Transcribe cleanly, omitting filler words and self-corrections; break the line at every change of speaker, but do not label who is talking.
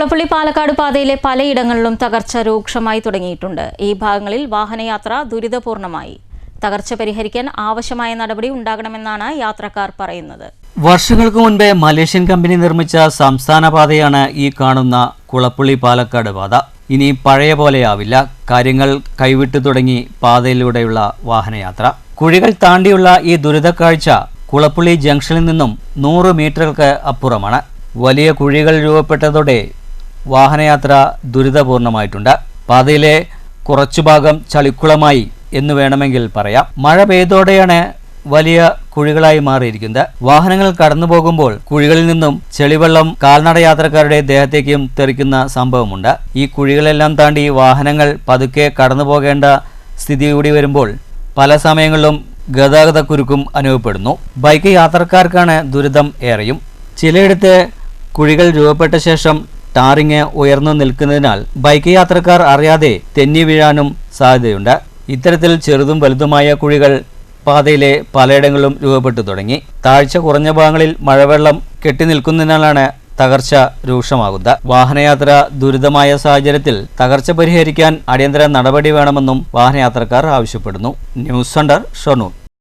കുളപ്പള്ളി പാലക്കാട് പാതയിലെ പലയിടങ്ങളിലും തകർച്ച രൂക്ഷമായി തുടങ്ങിയിട്ടുണ്ട്. ഈ ഭാഗങ്ങളിൽ വാഹനയാത്ര ദുരിതപൂർണമായി. തകർച്ച പരിഹരിക്കാൻ ആവശ്യമായ നടപടി ഉണ്ടാകണമെന്നാണ് യാത്രക്കാർ പറയുന്നത്.
വർഷങ്ങൾക്ക് മുൻപേ മലേഷ്യൻ കമ്പനി നിർമ്മിച്ച സംസ്ഥാന പാതയാണ് ഈ കാണുന്ന കുളപ്പള്ളി പാലക്കാട് പാത. ഇനി പഴയ പോലെയാവില്ല. കാര്യങ്ങൾ കൈവിട്ടു തുടങ്ങി പാതയിലൂടെയുള്ള വാഹനയാത്ര. കുഴികൾ താണ്ടിയുള്ള ഈ ദുരിതക്കാഴ്ച കുളപ്പള്ളി ജംഗ്ഷനിൽ നിന്നും 100 മീറ്ററുകൾക്ക് അപ്പുറമാണ്. വലിയ കുഴികൾ രൂപപ്പെട്ടതോടെ വാഹനയാത്ര ദുരിതപൂർണമായിട്ടുണ്ട്. പാതയിലെ കുറച്ചു ഭാഗം ചളിക്കുളമായി എന്ന് വേണമെങ്കിൽ പറയാം. മഴ പെയ്തോടെയാണ് വലിയ കുഴികളായി മാറിയിരിക്കുന്നത്. വാഹനങ്ങൾ കടന്നു പോകുമ്പോൾ കുഴികളിൽ നിന്നും ചെളിവെള്ളം കാൽനട യാത്രക്കാരുടെ ദേഹത്തേക്കും തെറിക്കുന്ന സംഭവമുണ്ട്. ഈ കുഴികളെല്ലാം താണ്ടി വാഹനങ്ങൾ പതുക്കെ കടന്നു പോകേണ്ട സ്ഥിതി കൂടി വരുമ്പോൾ പല സമയങ്ങളിലും ഗതാഗതക്കുരുക്കും അനുഭവപ്പെടുന്നു. ബൈക്ക് യാത്രക്കാർക്കാണ് ദുരിതം ഏറെയും. ചിലയിടത്ത് കുഴികൾ രൂപപ്പെട്ട ശേഷം ടാറിങ് ഉയർന്നു നിൽക്കുന്നതിനാൽ ബൈക്ക് യാത്രക്കാർ അറിയാതെ തെന്നി വീഴാനും സാധ്യതയുണ്ട്. ഇത്തരത്തിൽ ചെറുതും വലുതുമായ കുഴികൾ പാതയിലെ പലയിടങ്ങളിലും രൂപപ്പെട്ടു തുടങ്ങി. താഴ്ച കുറഞ്ഞ ഭാഗങ്ങളിൽ മഴവെള്ളം കെട്ടി നിൽക്കുന്നതിനാലാണ് തകർച്ച രൂക്ഷമാകുന്നത്. വാഹനയാത്ര ദുരിതമായ സാഹചര്യത്തിൽ തകർച്ച പരിഹരിക്കാൻ അടിയന്തര നടപടി വേണമെന്നും വാഹനയാത്രക്കാർ ആവശ്യപ്പെടുന്നു. News centre, Shoranur.